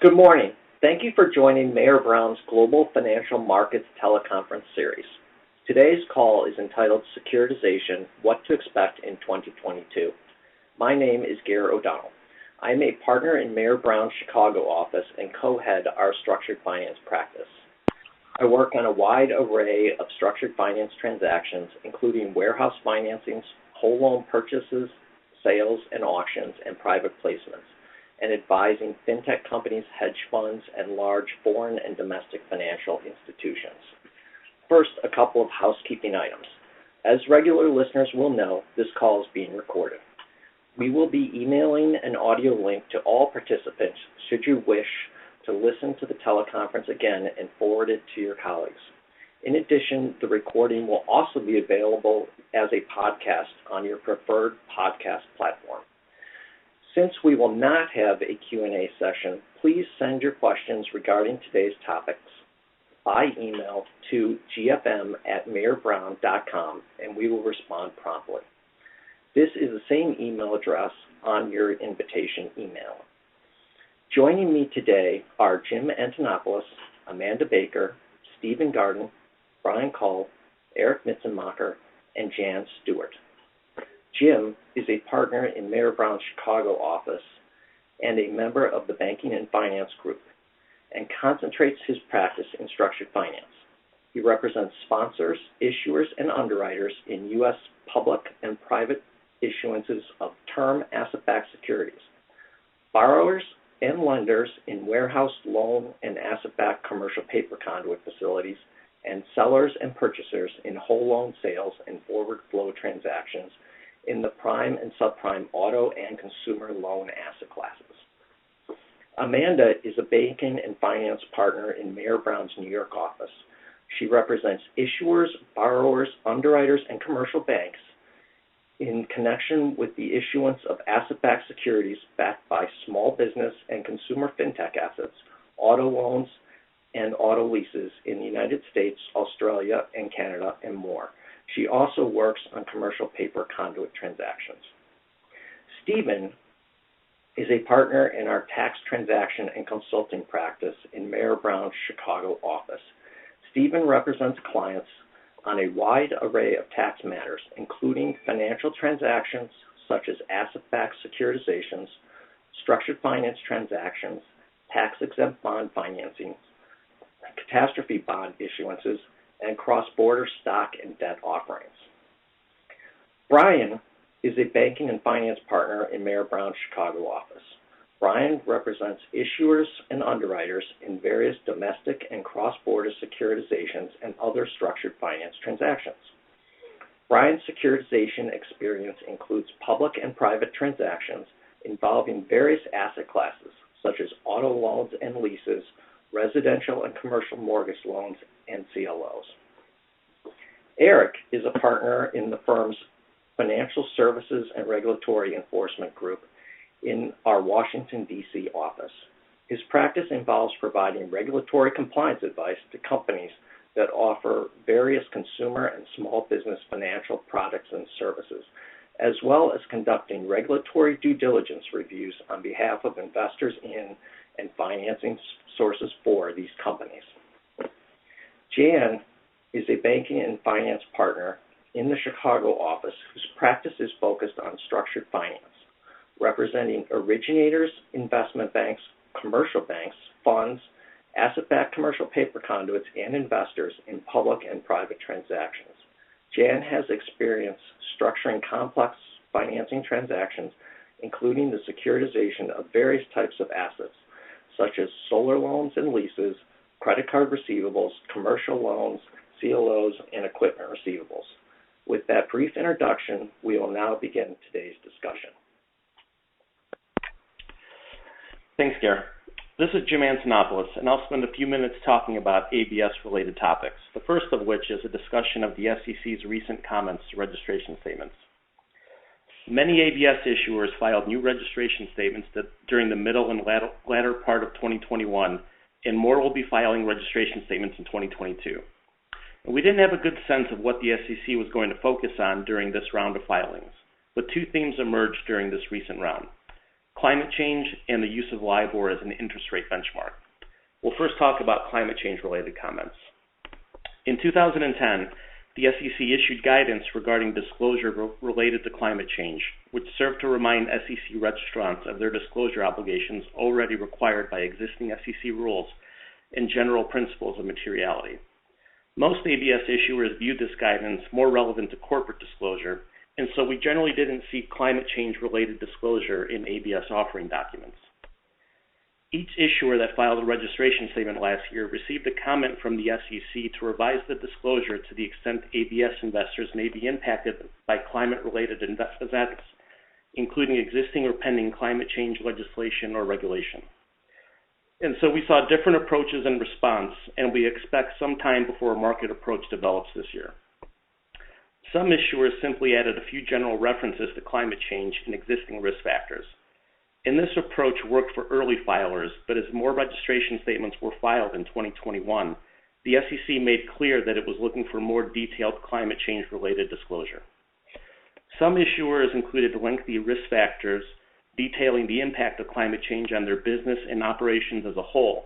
Good morning. Thank you for joining Mayer Brown's Global Financial Markets Teleconference Series. Today's call is entitled Securitization, What to Expect in 2022. My name is Gary O'Donnell. I am a partner in Mayer Brown's Chicago office and co-head our structured finance practice. I work on a wide array of structured finance transactions, including warehouse financings, whole loan purchases, sales and auctions, and private placements, and advising fintech companies, hedge funds, and large foreign and domestic financial institutions. First, a couple of housekeeping items. As regular listeners will know, this call is being recorded. We will be emailing an audio link to all participants should you wish to listen to the teleconference again and forward it to your colleagues. In addition, the recording will also be available as a podcast on your preferred podcast platform. Since we will not have a Q&A session, please send your questions regarding today's topics by email to gfm@mayerbrown.com and we will respond promptly. This is the same email address on your invitation email. Joining me today are James Antonopoulos, Amanda Baker, Stephen Garden, Brian Kuhl, Eric Mitzenmacher, and Jan Stewart. Jim is a partner in Mayer Brown's Chicago office and a member of the Banking and Finance Group and concentrates his practice in structured finance. He represents sponsors, issuers, and underwriters in U.S. public and private issuances of term asset-backed securities, borrowers and lenders in warehouse loan and asset-backed commercial paper conduit facilities, and sellers and purchasers in whole loan sales and forward flow transactions in the prime and subprime auto and consumer loan asset classes. Amanda is a banking and finance partner in Mayer Brown's New York office. She represents issuers, borrowers, underwriters, and commercial banks in connection with the issuance of asset-backed securities backed by small business and consumer fintech assets, auto loans, and auto leases in the United States, Australia, and Canada, and more. She also works on commercial paper conduit transactions. Stephen is a partner in our tax transaction and consulting practice in Mayer Brown's Chicago office. Stephen represents clients on a wide array of tax matters, including financial transactions such as asset-backed securitizations, structured finance transactions, tax-exempt bond financing, catastrophe bond issuances, and cross-border stock and debt offerings. Brian is a banking and finance partner in Mayer Brown's Chicago office. Brian represents issuers and underwriters in various domestic and cross-border securitizations and other structured finance transactions. Brian's securitization experience includes public and private transactions involving various asset classes, such as auto loans and leases, residential and commercial mortgage loans, and CLOs. Eric is a partner in the firm's Financial Services and Regulatory Enforcement Group in our Washington, D.C. office. His practice involves providing regulatory compliance advice to companies that offer various consumer and small business financial products and services, as well as conducting regulatory due diligence reviews on behalf of investors in and financing sources for these companies. Jan is a banking and finance partner in the Chicago office whose practice is focused on structured finance, representing originators, investment banks, commercial banks, funds, asset-backed commercial paper conduits, and investors in public and private transactions. Jan has experience structuring complex financing transactions, including the securitization of various types of assets, such as solar loans and leases, credit card receivables, commercial loans, CLOs, and equipment receivables. With that brief introduction, we will now begin today's discussion. Thanks, Gary. This is James Antonopoulos, and I'll spend a few minutes talking about ABS-related topics, the first of which is a discussion of the SEC's recent comments to registration statements. Many ABS issuers filed new registration statements during the middle and latter part of 2021, and more will be filing registration statements in 2022. And we didn't have a good sense of what the SEC was going to focus on during this round of filings, but two themes emerged during this recent round. climate change and the use of LIBOR as an interest rate benchmark. We'll first talk about climate change-related comments. In 2010, the SEC issued guidance regarding disclosure related to climate change, which served to remind SEC registrants of their disclosure obligations already required by existing SEC rules and general principles of materiality. Most ABS issuers viewed this guidance more relevant to corporate disclosure, and so we generally didn't see climate change-related disclosure in ABS offering documents. Each issuer that filed a registration statement last year received a comment from the SEC to revise the disclosure to the extent ABS investors may be impacted by climate-related events, including existing or pending climate change legislation or regulation. And so we saw different approaches in response, and we expect some time before a market approach develops this year. Some issuers simply added a few general references to climate change and existing risk factors. And this approach worked for early filers, but as more registration statements were filed in 2021, the SEC made clear that it was looking for more detailed climate change-related disclosure. Some issuers included lengthy risk factors detailing the impact of climate change on their business and operations as a whole,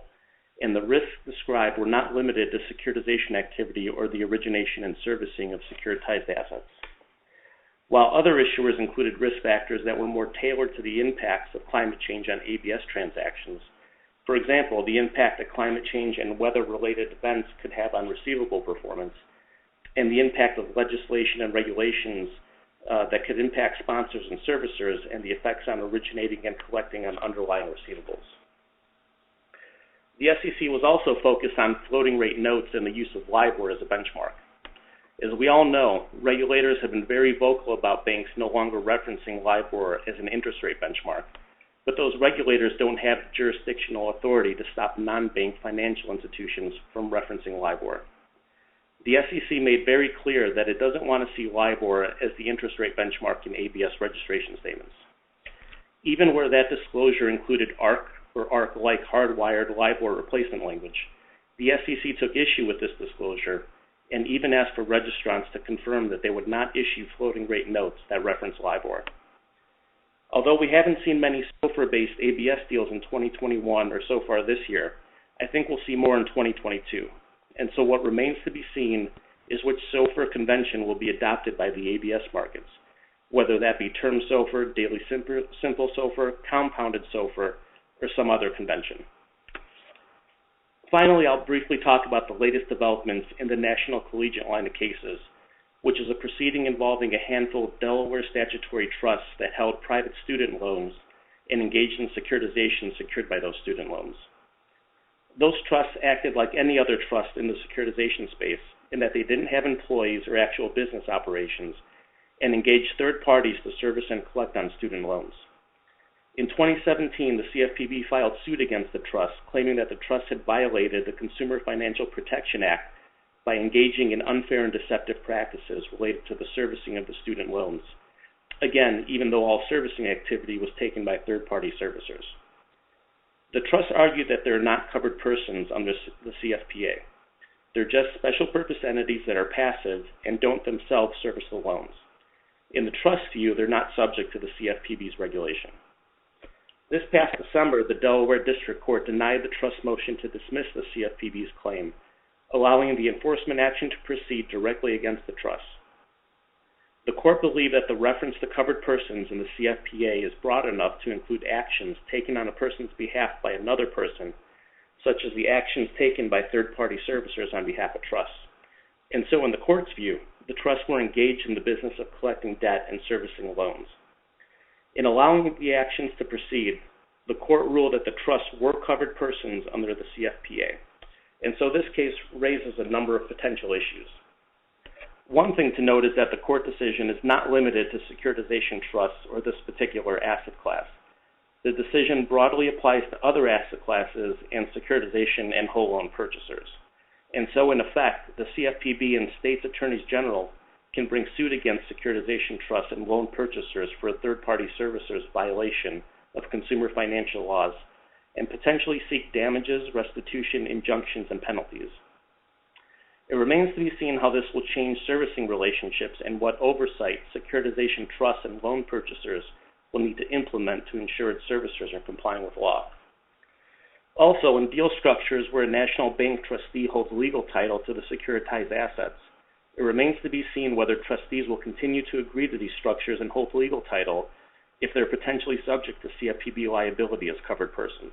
and the risks described were not limited to securitization activity or the origination and servicing of securitized assets. While other issuers included risk factors that were more tailored to the impacts of climate change on ABS transactions. For example, the impact that climate change and weather-related events could have on receivable performance, and the impact of legislation and regulations that could impact sponsors and servicers, and the effects on originating and collecting on underlying receivables. The SEC was also focused on floating rate notes and the use of LIBOR as a benchmark. As we all know, regulators have been very vocal about banks no longer referencing LIBOR as an interest rate benchmark, but those regulators don't have jurisdictional authority to stop non-bank financial institutions from referencing LIBOR. The SEC made very clear that it doesn't want to see LIBOR as the interest rate benchmark in ABS registration statements. Even where that disclosure included ARC or ARC-like hardwired LIBOR replacement language, the SEC took issue with this disclosure and even asked for registrants to confirm that they would not issue floating rate notes that reference LIBOR. Although we haven't seen many SOFR-based ABS deals in 2021 or so far this year, I think we'll see more in 2022. And so what remains to be seen is which SOFR convention will be adopted by the ABS markets, whether that be term SOFR, daily simple SOFR, compounded SOFR, or some other convention. Finally, I'll briefly talk about the latest developments in the National Collegiate line of cases, which is a proceeding involving a handful of Delaware statutory trusts that held private student loans and engaged in securitization secured by those student loans. Those trusts acted like any other trust in the securitization space in that they didn't have employees or actual business operations and engaged third parties to service and collect on student loans. In 2017, the CFPB filed suit against the trust, claiming that the trust had violated the Consumer Financial Protection Act by engaging in unfair and deceptive practices related to the servicing of the student loans. Again, even though all servicing activity was taken by third-party servicers. The trust argued that they are not covered persons under the CFPA. They're just special purpose entities that are passive and don't themselves service the loans. In the trust view, they're not subject to the CFPB's regulation. This past December, the Delaware District Court denied the trust motion to dismiss the CFPB's claim, allowing the enforcement action to proceed directly against the trust. The court believed that the reference to covered persons in the CFPA is broad enough to include actions taken on a person's behalf by another person, such as the actions taken by third-party servicers on behalf of trusts. And so in the court's view, the trusts were engaged in the business of collecting debt and servicing loans. In allowing the actions to proceed, the court ruled that the trusts were covered persons under the CFPA. And so this case raises a number of potential issues. One thing to note is that the court decision is not limited to securitization trusts or this particular asset class. The decision broadly applies to other asset classes and securitization and whole loan purchasers. And so in effect, the CFPB and states attorneys general can bring suit against securitization trusts and loan purchasers for a third-party servicer's violation of consumer financial laws and potentially seek damages, restitution, injunctions, and penalties. It remains to be seen how this will change servicing relationships and what oversight securitization trusts and loan purchasers will need to implement to ensure its servicers are complying with law. Also, in deal structures where a national bank trustee holds legal title to the securitized assets, it remains to be seen whether trustees will continue to agree to these structures and hold legal title if they're potentially subject to CFPB liability as covered persons.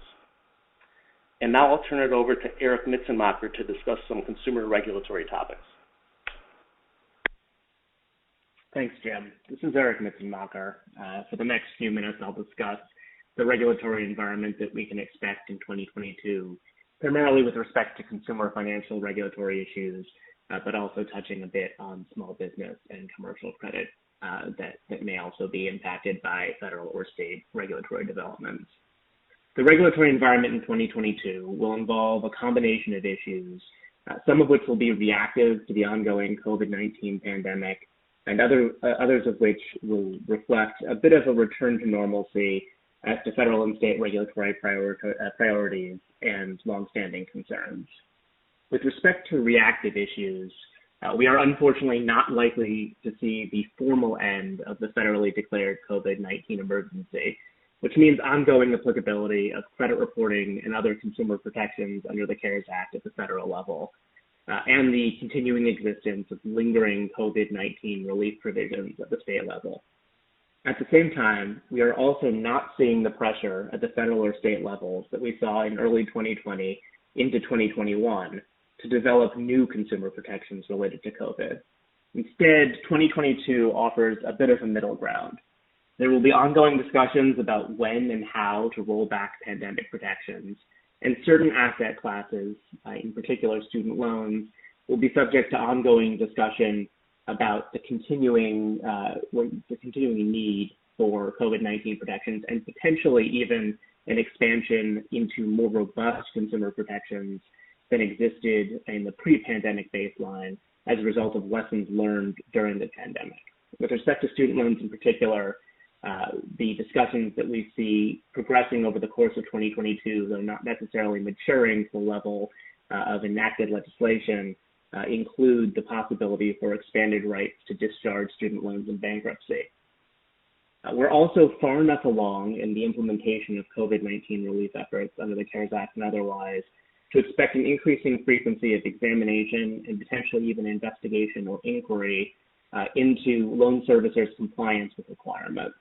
And now I'll turn it over to Eric Mitzenmacher to discuss some consumer regulatory topics. Thanks, Jim. This is Eric Mitzenmacher. For the next few minutes, I'll discuss the regulatory environment that we can expect in 2022, primarily with respect to consumer financial regulatory issues, but also touching a bit on small business and commercial credit that may also be impacted by federal or state regulatory developments. The regulatory environment in 2022 will involve a combination of issues, some of which will be reactive to the ongoing COVID-19 pandemic, and others of which will reflect a bit of a return to normalcy as to federal and state regulatory priorities and longstanding concerns. With respect to reactive issues, we are unfortunately not likely to see the formal end of the federally declared COVID-19 emergency, which means ongoing applicability of credit reporting and other consumer protections under the CARES Act at the federal level, and the continuing existence of lingering COVID-19 relief provisions at the state level. At the same time, we are also not seeing the pressure at the federal or state levels that we saw in early 2020 into 2021 to develop new consumer protections related to COVID. Instead, 2022 offers a bit of a middle ground. There will be ongoing discussions about when and how to roll back pandemic protections, and certain asset classes, in particular student loans, will be subject to ongoing discussion about the continuing need for COVID-19 protections, and potentially even an expansion into more robust consumer protections than existed in the pre-pandemic baseline as a result of lessons learned during the pandemic. With respect to student loans in particular, the discussions that we see progressing over the course of 2022, though not necessarily maturing to the level of enacted legislation, include the possibility for expanded rights to discharge student loans in bankruptcy. We're also far enough along in the implementation of COVID-19 relief efforts under the CARES Act and otherwise to expect an increasing frequency of examination and potentially even investigation or inquiry into loan servicers' compliance with requirements.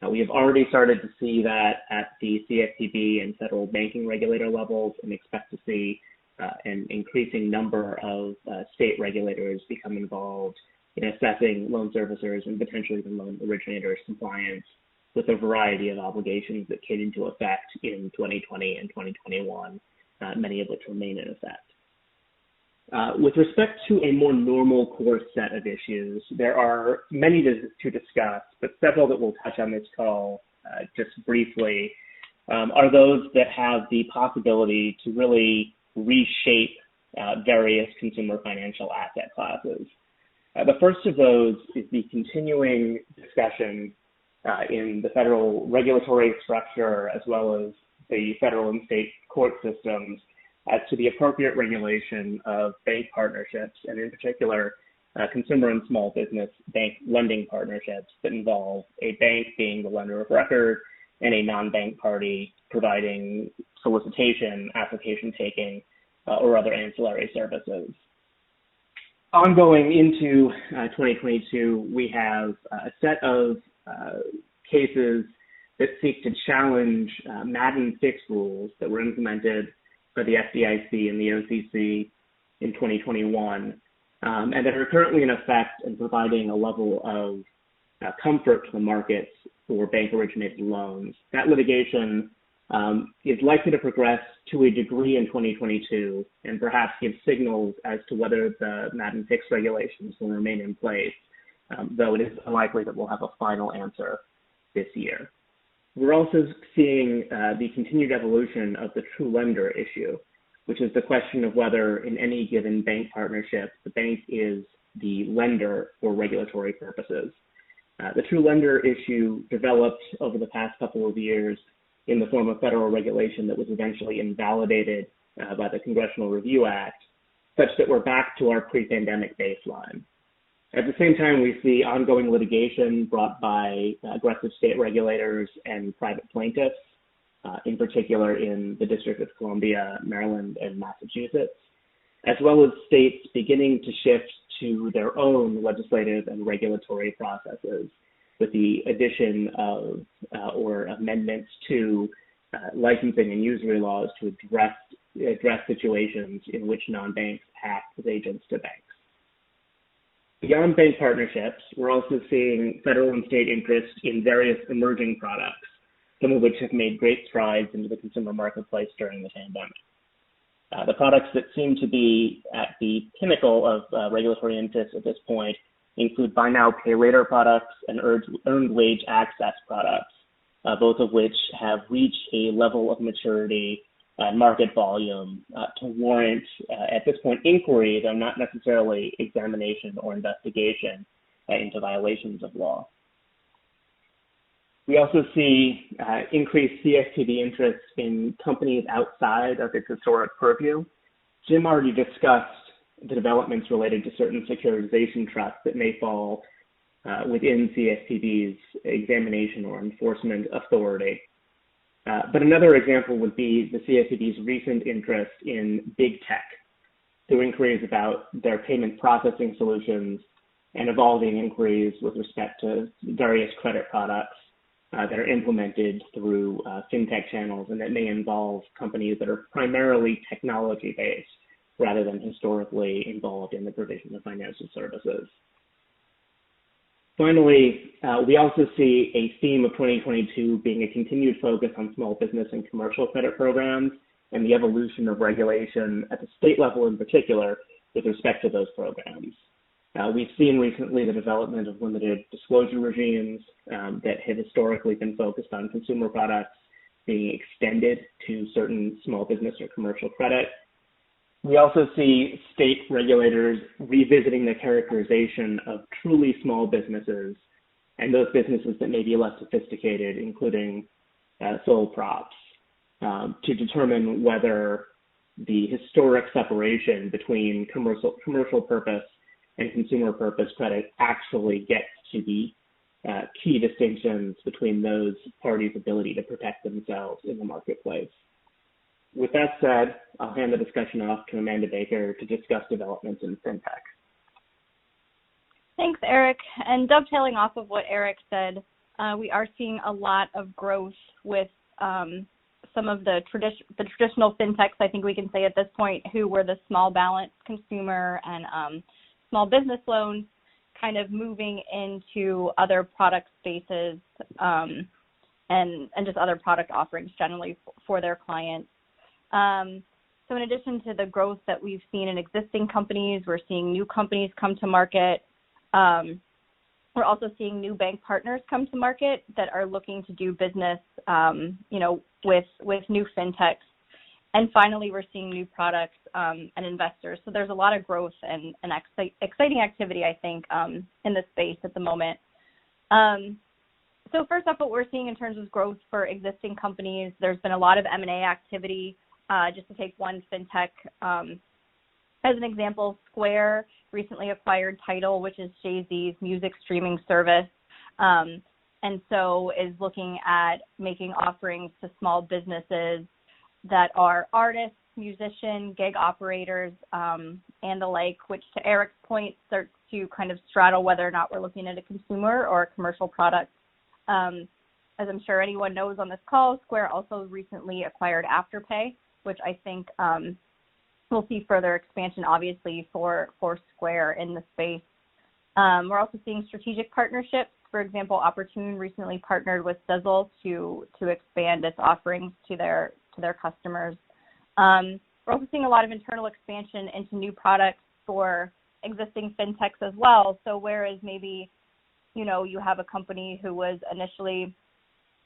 We have already started to see that at the CFPB and federal banking regulator levels, and expect to see an increasing number of state regulators become involved in assessing loan servicers and potentially even loan originators' compliance with a variety of obligations that came into effect in 2020 and 2021, many of which remain in effect. With respect to a more normal course set of issues, there are many to discuss, but several that we'll touch on this call just briefly are those that have the possibility to really reshape various consumer financial asset classes. The first of those is the continuing discussion in the federal regulatory structure as well as the federal and state court systems as to the appropriate regulation of bank partnerships, and in particular, consumer and small business bank lending partnerships that involve a bank being the lender of record and a non-bank party providing solicitation, application taking, or other ancillary services. Ongoing into 2022, we have a set of cases that seek to challenge Madden fixed rules that were implemented by the FDIC and the OCC in 2021, and that are currently in effect and providing a level of comfort to the markets for bank-originated loans. That litigation is likely to progress to a degree in 2022 and perhaps give signals as to whether the Madden fixed regulations will remain in place, though it is unlikely that we'll have a final answer this year. We're also seeing the continued evolution of the true lender issue, which is the question of whether in any given bank partnership, the bank is the lender for regulatory purposes. The true lender issue developed over the past couple of years in the form of federal regulation that was eventually invalidated by the Congressional Review Act, such that we're back to our pre-pandemic baseline. At the same time, we see ongoing litigation brought by aggressive state regulators and private plaintiffs, in particular in the District of Columbia, Maryland, and Massachusetts, as well as states beginning to shift to their own legislative and regulatory processes with the addition of or amendments to licensing and usury laws to address situations in which non-banks act as agents to banks. Beyond bank partnerships, we're also seeing federal and state interest in various emerging products, some of which have made great strides into the consumer marketplace during the pandemic. The products that seem to be at the pinnacle of regulatory interest at this point include buy now, pay later products and earned wage access products, both of which have reached a level of maturity and market volume to warrant, at this point, inquiry, though not necessarily examination or investigation into violations of law. We also see increased CFPB interest in companies outside of its historic purview. Jim already discussed the developments related to certain securitization trusts that may fall within CFPB's examination or enforcement authority. But another example would be the CFPB's recent interest in big tech, through inquiries about their payment processing solutions and evolving inquiries with respect to various credit products that are implemented through fintech channels and that may involve companies that are primarily technology-based rather than historically involved in the provision of financial services. Finally, we also see a theme of 2022 being a continued focus on small business and commercial credit programs and the evolution of regulation at the state level in particular with respect to those programs. We've seen recently the development of limited disclosure regimes that have historically been focused on consumer products being extended to certain small business or commercial credit. We also see state regulators revisiting the characterization of truly small businesses and those businesses that may be less sophisticated, including sole props, to determine whether the historic separation between commercial purpose and consumer purpose credit actually gets to the key distinctions between those parties' ability to protect themselves in the marketplace. With that said, I'll hand the discussion off to Amanda Baker to discuss developments in fintech. Thanks, Eric. And dovetailing off of what Eric said, we are seeing a lot of growth with some of the traditional fintechs, I think we can say at this point, who were the small balance consumer and small business loans, kind of moving into other product spaces and just other product offerings generally for their clients. So in addition to the growth that we've seen in existing companies, we're seeing new companies come to market. We're also seeing new bank partners come to market that are looking to do business, with new fintechs. And finally, we're seeing new products and investors. So there's a lot of growth and exciting activity, I think, in this space at the moment. So first off, what we're seeing in terms of growth for existing companies, there's been a lot of M&A activity. Just to take one fintech as an example, Square recently acquired Tidal, which is Jay-Z's music streaming service, and so is looking at making offerings to small businesses that are artists, musicians, gig operators, and the like, which to Eric's point starts to kind of straddle whether or not we're looking at a consumer or a commercial product. As I'm sure anyone knows on this call, Square also recently acquired Afterpay, which I think we'll see further expansion, obviously, for Square in the space. We're also seeing strategic partnerships. For example, Opportune recently partnered with Sizzle to expand its offerings to their customers. We're also seeing a lot of internal expansion into new products for existing fintechs as well. So whereas maybe, you have a company who was initially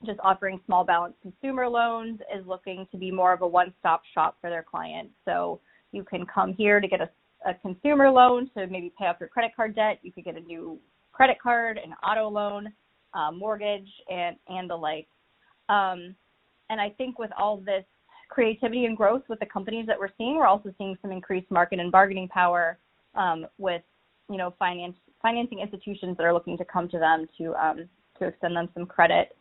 just offering small balance consumer loans is looking to be more of a one-stop shop for their clients. So you can come here to get a consumer loan to maybe pay off your credit card debt. You could get a new credit card, an auto loan, mortgage, and the like. And I think with all this creativity and growth with the companies that we're seeing also seeing some increased market and bargaining power with, financing institutions that are looking to come to them to extend them some credit.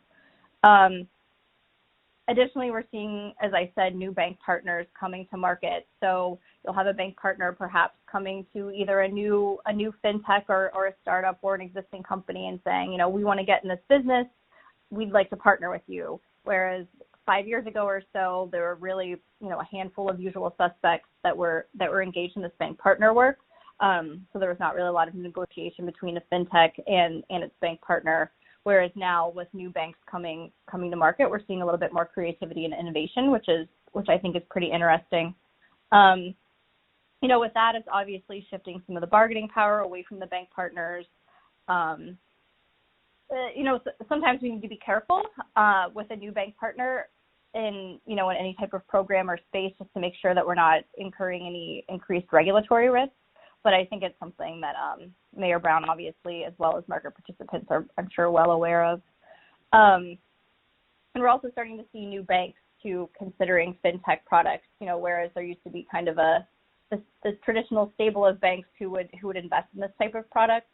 Additionally, we're seeing, as I said, new bank partners coming to market. So you'll have a bank partner perhaps coming to either a new fintech or a startup or an existing company and saying, we want to get in this business. We'd like to partner with you. Whereas 5 years ago or so, there were really, a handful of usual suspects that were engaged in this bank partner work. So there was not really a lot of negotiation between a fintech and its bank partner. Whereas now, with new banks coming to market, we're seeing a little bit more creativity and innovation, which I think is pretty interesting. With that, it's obviously shifting some of the bargaining power away from the bank partners. Sometimes we need to be careful with a new bank partner in any type of program or space, just to make sure that we're not incurring any increased regulatory risk. But I think it's something that Mayor Brown, obviously, as well as market participants, are, I'm sure, well aware of. And we're also starting to see new banks to considering fintech products. Whereas there used to be kind of this traditional stable of banks who would invest in this type of product.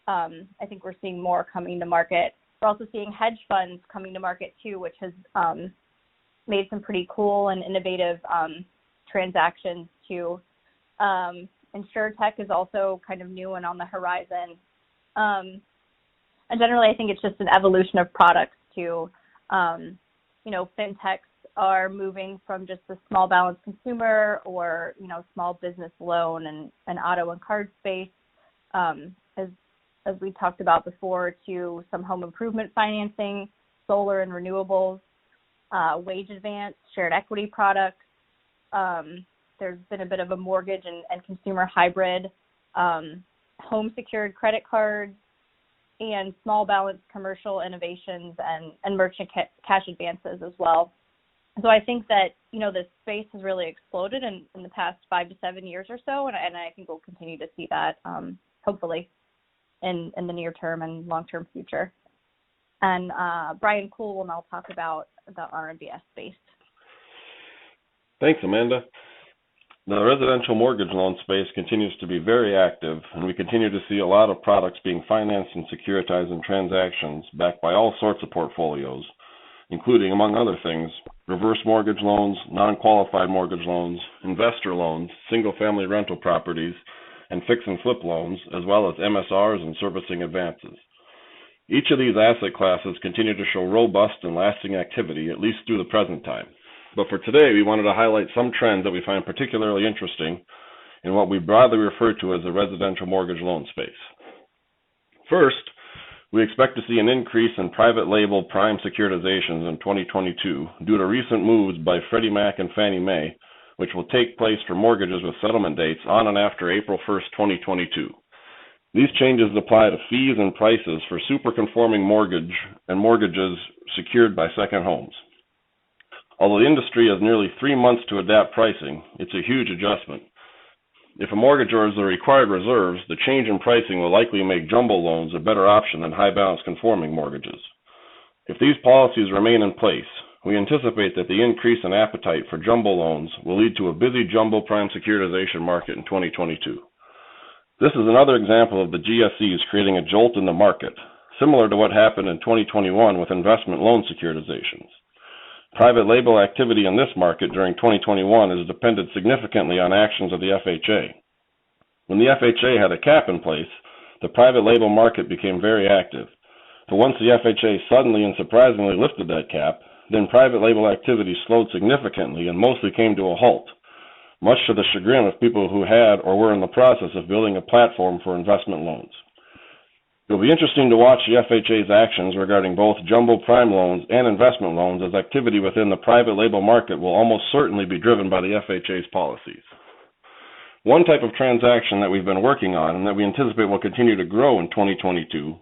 I think we're seeing more coming to market. We're also seeing hedge funds coming to market too, which has made some pretty cool and innovative transactions too. InsurTech is also kind of new and on the horizon. And generally, I think it's just an evolution of products too. Fintechs are moving from just the small balance consumer or, small business loan and auto and card space, as we talked about before, to some home improvement financing, solar and renewables, wage advance, shared equity products. There's been a bit of a mortgage and consumer hybrid, home secured credit cards, and small balance commercial innovations and merchant cash advances as well. So I think that, this space has really exploded in the past 5 to 7 years or so, and I think we'll continue to see that, hopefully, in the near term and long-term future. And Brian Kuhl will now talk about the RMBS space. Thanks, Amanda. The residential mortgage loan space continues to be very active, and we continue to see a lot of products being financed and securitized in transactions backed by all sorts of portfolios, including, among other things, reverse mortgage loans, non-qualified mortgage loans, investor loans, single-family rental properties, and fix and flip loans, as well as MSRs and servicing advances. Each of these asset classes continue to show robust and lasting activity, at least through the present time. But for today, we wanted to highlight some trends that we find particularly interesting in what we broadly refer to as the residential mortgage loan space. First, we expect to see an increase in private label prime securitizations in 2022 due to recent moves by Freddie Mac and Fannie Mae, which will take place for mortgages with settlement dates on and after April 1st, 2022. These changes apply to fees and prices for superconforming mortgage and mortgages secured by second homes. Although the industry has nearly 3 months to adapt pricing, it's a huge adjustment. If a mortgagor has the required reserves, the change in pricing will likely make jumbo loans a better option than high balance conforming mortgages. If these policies remain in place, we anticipate that the increase in appetite for jumbo loans will lead to a busy jumbo prime securitization market in 2022. This is another example of the GSEs creating a jolt in the market, similar to what happened in 2021 with investment loan securitizations. Private label activity in this market during 2021 is dependent significantly on actions of the FHA. When the FHA had a cap in place, the private label market became very active. But once the FHA suddenly and surprisingly lifted that cap, then private label activity slowed significantly and mostly came to a halt, much to the chagrin of people who had or were in the process of building a platform for investment loans. It will be interesting to watch the FHA's actions regarding both jumbo prime loans and investment loans, as activity within the private label market will almost certainly be driven by the FHA's policies. One type of transaction that we've been working on and that we anticipate will continue to grow in 2022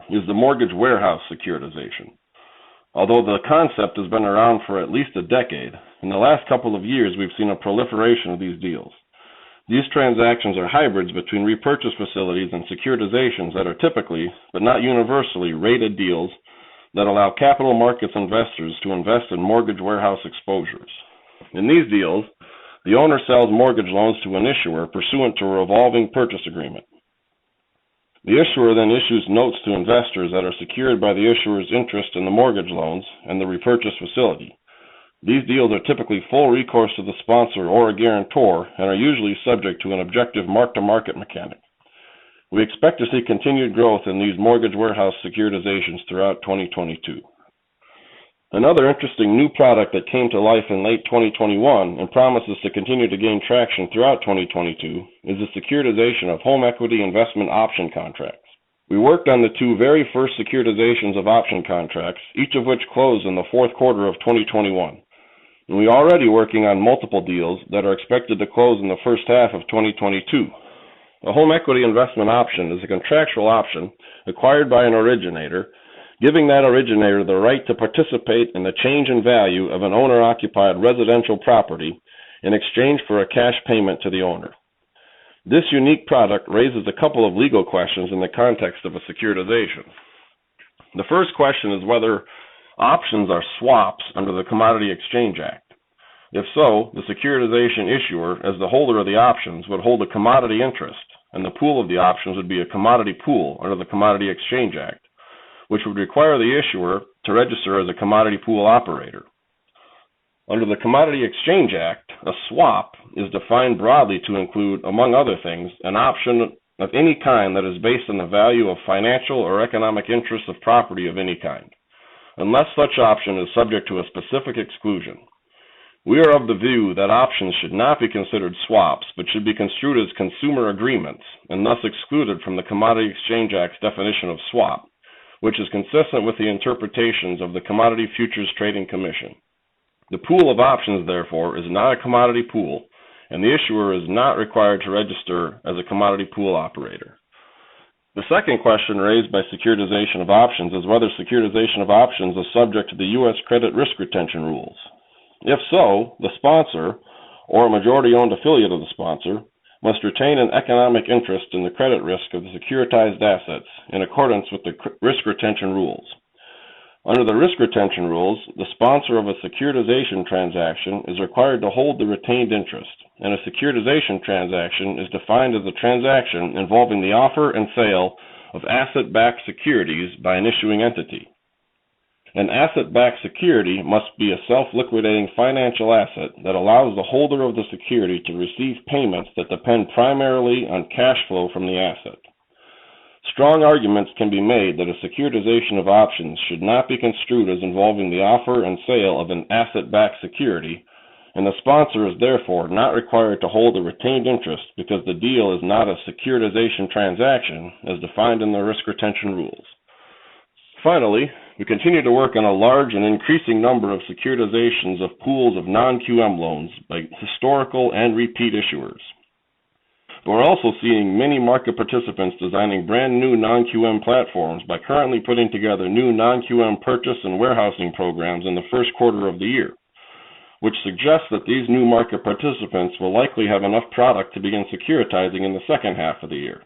is the mortgage warehouse securitization. Although the concept has been around for at least a decade, in the last couple of years we've seen a proliferation of these deals. These transactions are hybrids between repurchase facilities and securitizations that are typically, but not universally, rated deals that allow capital markets investors to invest in mortgage warehouse exposures. In these deals, the owner sells mortgage loans to an issuer pursuant to a revolving purchase agreement. The issuer then issues notes to investors that are secured by the issuer's interest in the mortgage loans and the repurchase facility. These deals are typically full recourse to the sponsor or a guarantor and are usually subject to an objective mark-to-market mechanic. We expect to see continued growth in these mortgage warehouse securitizations throughout 2022. Another interesting new product that came to life in late 2021 and promises to continue to gain traction throughout 2022 is the securitization of home equity investment option contracts. We worked on the two very first securitizations of option contracts, each of which closed in the fourth quarter of 2021. And we are already working on multiple deals that are expected to close in the first half of 2022. A home equity investment option is a contractual option acquired by an originator, giving that originator the right to participate in the change in value of an owner-occupied residential property in exchange for a cash payment to the owner. This unique product raises a couple of legal questions in the context of a securitization. The first question is whether options are swaps under the Commodity Exchange Act. If so, the securitization issuer, as the holder of the options, would hold a commodity interest, and the pool of the options would be a commodity pool under the Commodity Exchange Act, which would require the issuer to register as a commodity pool operator. Under the Commodity Exchange Act, a swap is defined broadly to include, among other things, an option of any kind that is based on the value of financial or economic interests of property of any kind, unless such option is subject to a specific exclusion. We are of the view that options should not be considered swaps, but should be construed as consumer agreements, and thus excluded from the Commodity Exchange Act's definition of swap, which is consistent with the interpretations of the Commodity Futures Trading Commission. The pool of options, therefore, is not a commodity pool, and the issuer is not required to register as a commodity pool operator. The second question raised by securitization of options is whether securitization of options is subject to the U.S. credit risk retention rules. If so, the sponsor, or a majority-owned affiliate of the sponsor, must retain an economic interest in the credit risk of the securitized assets in accordance with the risk retention rules. Under the risk retention rules, the sponsor of a securitization transaction is required to hold the retained interest, and a securitization transaction is defined as a transaction involving the offer and sale of asset-backed securities by an issuing entity. An asset-backed security must be a self-liquidating financial asset that allows the holder of the security to receive payments that depend primarily on cash flow from the asset. Strong arguments can be made that a securitization of options should not be construed as involving the offer and sale of an asset-backed security, and the sponsor is therefore not required to hold a retained interest because the deal is not a securitization transaction as defined in the risk retention rules. Finally, we continue to work on a large and increasing number of securitizations of pools of non-QM loans by historical and repeat issuers. We're also seeing many market participants designing brand new non-QM platforms by currently putting together new non-QM purchase and warehousing programs in the first quarter of the year, which suggests that these new market participants will likely have enough product to begin securitizing in the second half of the year.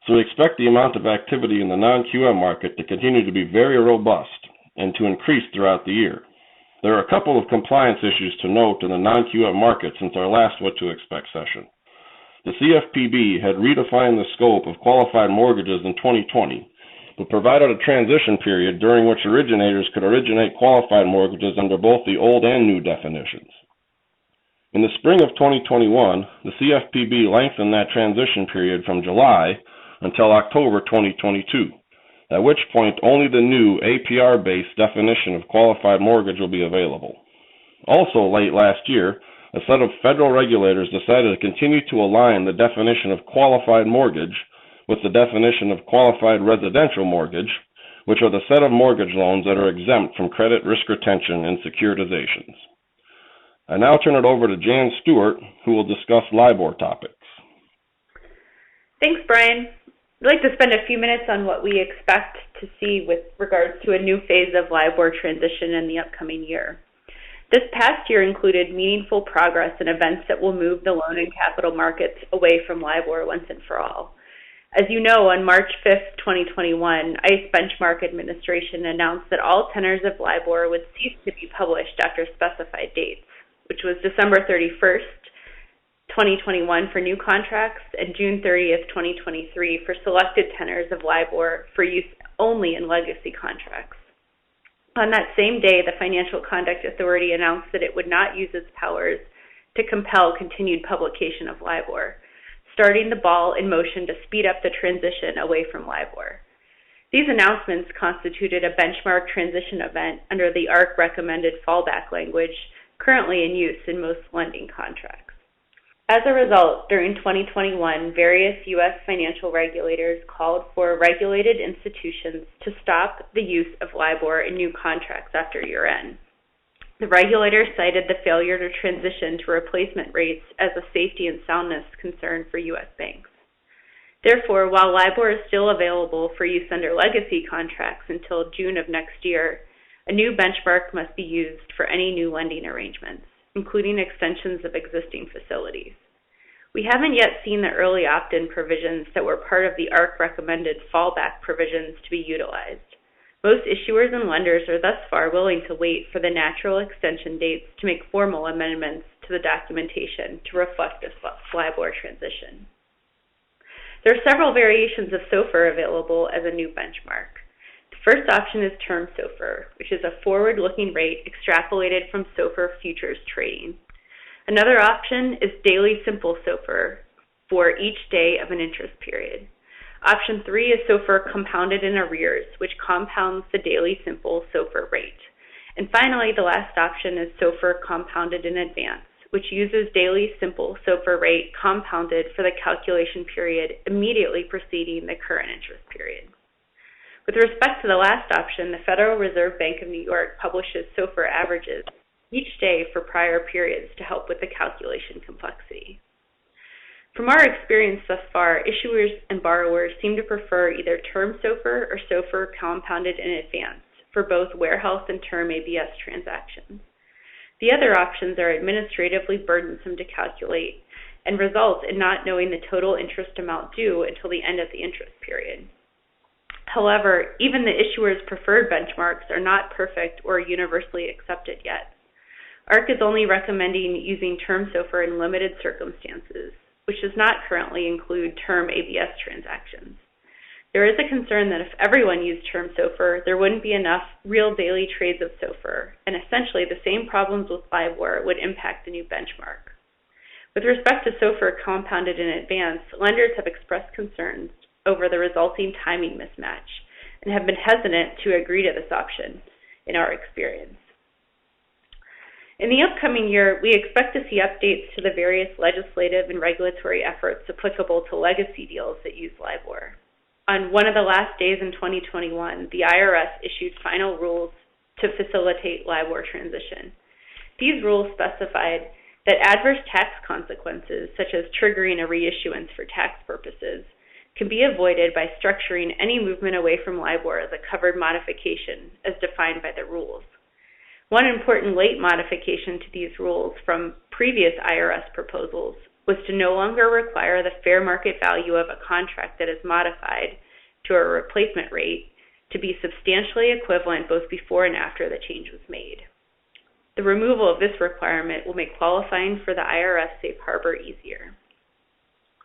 So we expect the amount of activity in the non-QM market to continue to be very robust and to increase throughout the year. There are a couple of compliance issues to note in the non-QM market since our last What to Expect session. The CFPB had redefined the scope of qualified mortgages in 2020, but provided a transition period during which originators could originate qualified mortgages under both the old and new definitions. In the spring of 2021, the CFPB lengthened that transition period from July until October 2022, at which point only the new APR-based definition of qualified mortgage will be available. Also late last year, a set of federal regulators decided to continue to align the definition of qualified mortgage with the definition of qualified residential mortgage, which are the set of mortgage loans that are exempt from credit risk retention and securitizations. I now turn it over to Jan Stewart, who will discuss LIBOR topics. Thanks, Brian. I'd like to spend a few minutes on what we expect to see with regards to a new phase of LIBOR transition in the upcoming year. This past year included meaningful progress and events that will move the loan and capital markets away from LIBOR once and for all. As you know, on March 5th, 2021, ICE Benchmark Administration announced that all tenors of LIBOR would cease to be published after specified dates, which was December 31st, 2021 for new contracts and June 30th, 2023 for selected tenors of LIBOR for use only in legacy contracts. On that same day, the Financial Conduct Authority announced that it would not use its powers to compel continued publication of LIBOR, starting the ball in motion to speed up the transition away from LIBOR. These announcements constituted a benchmark transition event under the ARC recommended fallback language currently in use in most lending contracts. As a result, during 2021, various U.S. financial regulators called for regulated institutions to stop the use of LIBOR in new contracts after year-end. The regulators cited the failure to transition to replacement rates as a safety and soundness concern for U.S. banks. Therefore, while LIBOR is still available for use under legacy contracts until June of next year, a new benchmark must be used for any new lending arrangements, including extensions of existing facilities. We haven't yet seen the early opt-in provisions that were part of the ARC recommended fallback provisions to be utilized. Most issuers and lenders are thus far willing to wait for the natural extension dates to make formal amendments to the documentation to reflect this LIBOR transition. There are several variations of SOFR available as a new benchmark. The first option is term SOFR, which is a forward-looking rate extrapolated from SOFR futures trading. Another option is daily simple SOFR for each day of an interest period. Option 3 is SOFR compounded in arrears, which compounds the daily simple SOFR rate. And finally, the last option is SOFR compounded in advance, which uses daily simple SOFR rate compounded for the calculation period immediately preceding the current interest period. With respect to the last option, the Federal Reserve Bank of New York publishes SOFR averages each day for prior periods to help with the calculation complexity. From our experience thus far, issuers and borrowers seem to prefer either term SOFR or SOFR compounded in advance for both warehouse and term ABS transactions. The other options are administratively burdensome to calculate and result in not knowing the total interest amount due until the end of the interest period. However, even the issuer's preferred benchmarks are not perfect or universally accepted yet. ARC is only recommending using term SOFR in limited circumstances, which does not currently include term ABS transactions. There is a concern that if everyone used term SOFR, there wouldn't be enough real daily trades of SOFR, and essentially the same problems with LIBOR would impact the new benchmark. With respect to SOFR compounded in advance, lenders have expressed concerns over the resulting timing mismatch and have been hesitant to agree to this option, in our experience. In the upcoming year, we expect to see updates to the various legislative and regulatory efforts applicable to legacy deals that use LIBOR. On one of the last days in 2021, the IRS issued final rules to facilitate LIBOR transition. These rules specified that adverse tax consequences, such as triggering a reissuance for tax purposes, can be avoided by structuring any movement away from LIBOR as a covered modification as defined by the rules. One important late modification to these rules from previous IRS proposals was to no longer require the fair market value of a contract that is modified to a replacement rate to be substantially equivalent both before and after the change was made. The removal of this requirement will make qualifying for the IRS safe harbor easier.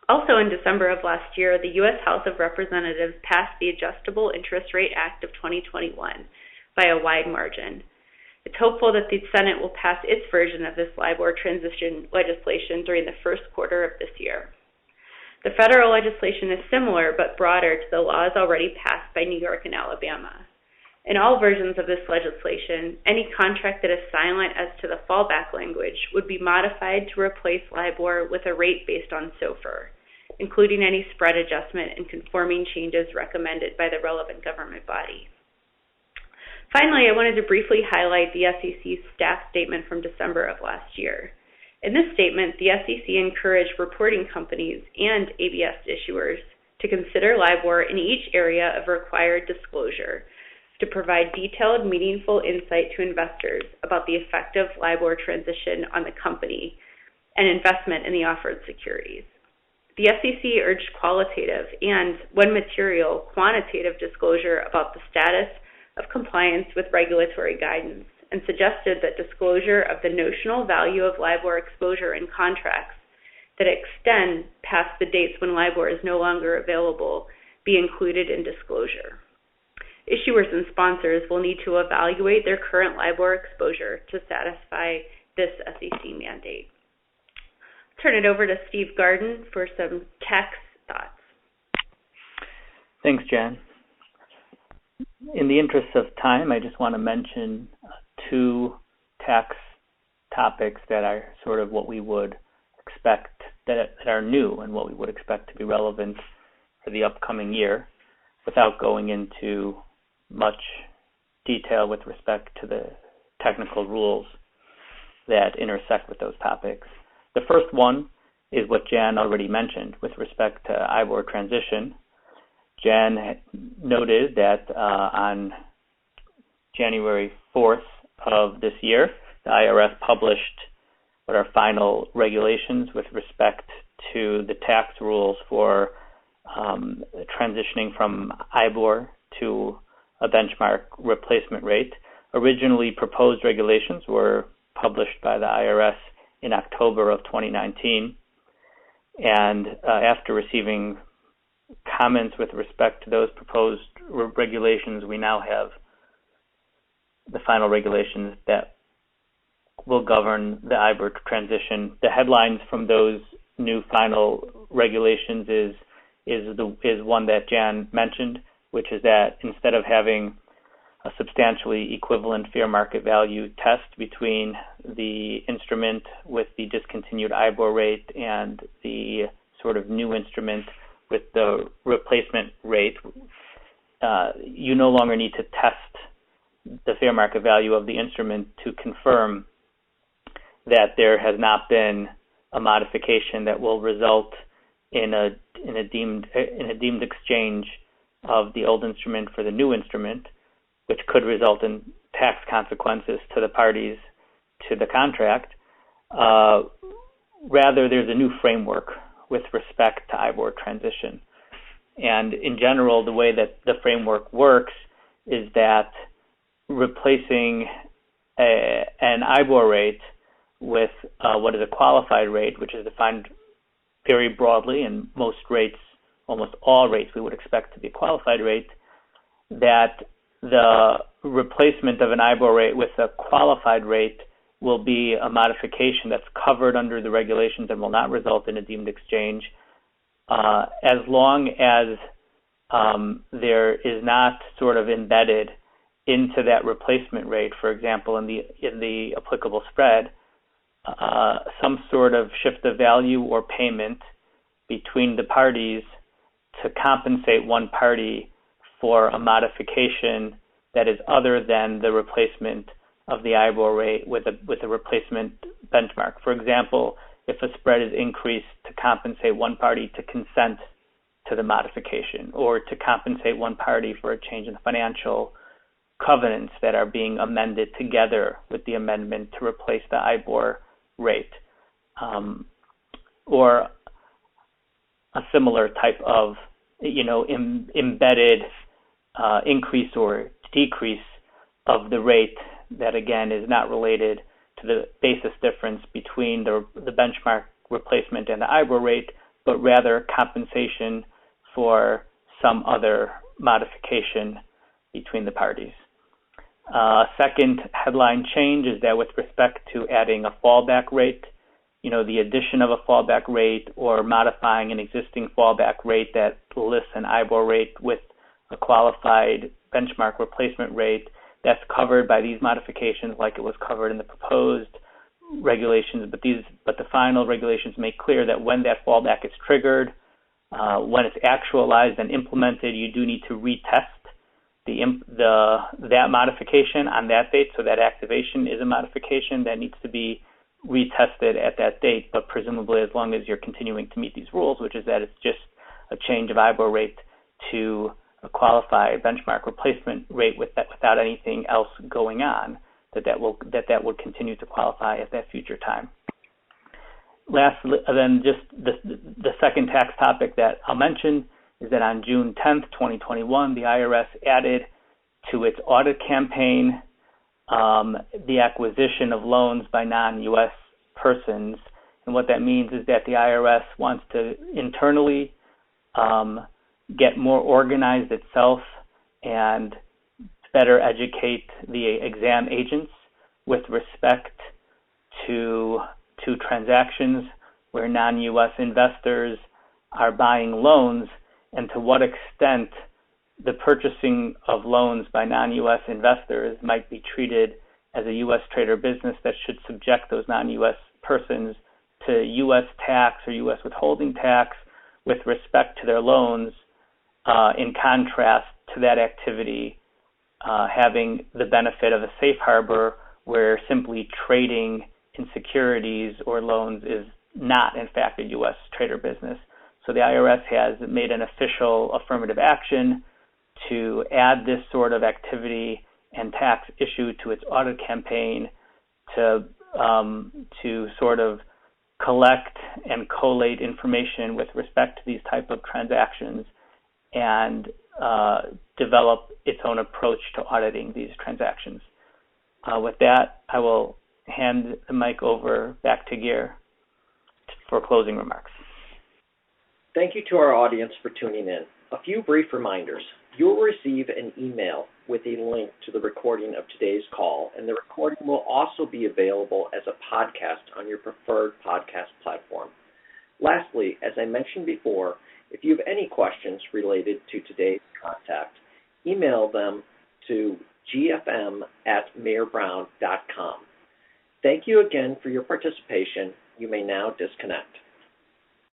Also in December of last year, the U.S. House of Representatives passed the Adjustable Interest Rate Act of 2021 by a wide margin. It's hopeful that the Senate will pass its version of this LIBOR transition legislation during the first quarter of this year. The federal legislation is similar but broader to the laws already passed by New York and Alabama. In all versions of this legislation, any contract that is silent as to the fallback language would be modified to replace LIBOR with a rate based on SOFR, including any spread adjustment and conforming changes recommended by the relevant government body. Finally, I wanted to briefly highlight the SEC's staff statement from December of last year. In this statement, the SEC encouraged reporting companies and ABS issuers to consider LIBOR in each area of required disclosure to provide detailed, meaningful insight to investors about the effect of LIBOR transition on the company and investment in the offered securities. The SEC urged qualitative and, when material, quantitative disclosure about the status of compliance with regulatory guidance and suggested that disclosure of the notional value of LIBOR exposure in contracts that extend past the dates when LIBOR is no longer available be included in disclosure. Issuers and sponsors will need to evaluate their current LIBOR exposure to satisfy this SEC mandate. Turn it over to Steve Garden for some tax thoughts. Thanks, Jan. In the interest of time, I just want to mention two tax topics that are sort of what we would expect, that are new and what we would expect to be relevant for the upcoming year, without going into much detail with respect to the technical rules that intersect with those topics. The first one is what Jan already mentioned with respect to IBOR transition. Jan noted that on January 4th of this year, the IRS published what are final regulations with respect to the tax rules for transitioning from IBOR to a benchmark replacement rate. Originally proposed regulations were published by the IRS in October of 2019, and after receiving comments with respect to those proposed regulations, we now have the final regulations that will govern the IBOR transition. The headlines from those new final regulations is one that Jan mentioned, which is that instead of having a substantially equivalent fair market value test between the instrument with the discontinued IBOR rate and the sort of new instrument with the replacement rate, you no longer need to test the fair market value of the instrument to confirm that there has not been a modification that will result in a deemed exchange of the old instrument for the new instrument, which could result in tax consequences to the parties to the contract. Rather, there's a new framework with respect to IBOR transition. And in general, the way that the framework works is that replacing an IBOR rate with what is a qualified rate, which is defined very broadly, and most rates, almost all rates we would expect to be a qualified rate, that the replacement of an IBOR rate with a qualified rate will be a modification that's covered under the regulations and will not result in a deemed exchange, as long as there is not sort of embedded into that replacement rate, for example, in the applicable spread, some sort of shift of value or payment between the parties to compensate one party for a modification that is other than the replacement of the IBOR rate with a replacement benchmark. For example, if a spread is increased to compensate one party to consent to the modification, or to compensate one party for a change in the financial covenants that are being amended together with the amendment to replace the IBOR rate, or a similar type of embedded increase or decrease of the rate that, again, is not related to the basis difference between the benchmark replacement and the IBOR rate, but rather compensation for some other modification between the parties. Second headline change is that with respect to adding a fallback rate, the addition of a fallback rate or modifying an existing fallback rate that lists an IBOR rate with a qualified benchmark replacement rate, that's covered by these modifications like it was covered in the proposed regulations, but the final regulations make clear that when that fallback is triggered, when it's actualized and implemented, you do need to retest that modification on that date. So that activation is a modification that needs to be retested at that date, but presumably as long as you're continuing to meet these rules, which is that it's just a change of IBOR rate to a qualified benchmark replacement rate without anything else going on, that would continue to qualify at that future time. Lastly, then just the second tax topic that I'll mention is that on June 10th, 2021, the IRS added to its audit campaign the acquisition of loans by non-U.S. persons And what that means is that the IRS wants to internally get more organized itself and better educate the exam agents with respect to transactions where non-U.S. investors are buying loans, and to what extent the purchasing of loans by non-U.S. investors might be treated as a U.S. trade or business that should subject those non-U.S. persons to U.S. tax or U.S. withholding tax with respect to their loans, in contrast to that activity having the benefit of a safe harbor where simply trading in securities or loans is not, in fact, a U.S. trade or business. So the IRS has made an official affirmative action to add this sort of activity and tax issue to its audit campaign to sort of collect and collate information with respect to these type of transactions and develop its own approach to auditing these transactions. With that, I will hand the mic over back to Gear for closing remarks. Thank you to our audience for tuning in. A few brief reminders. You'll receive an email with a link to the recording of today's call, and the recording will also be available as a podcast on your preferred podcast platform. Lastly, as I mentioned before, if you have any questions related to today's contact, email them to gfm@mayorbrown.com. Thank you again for your participation. You may now disconnect.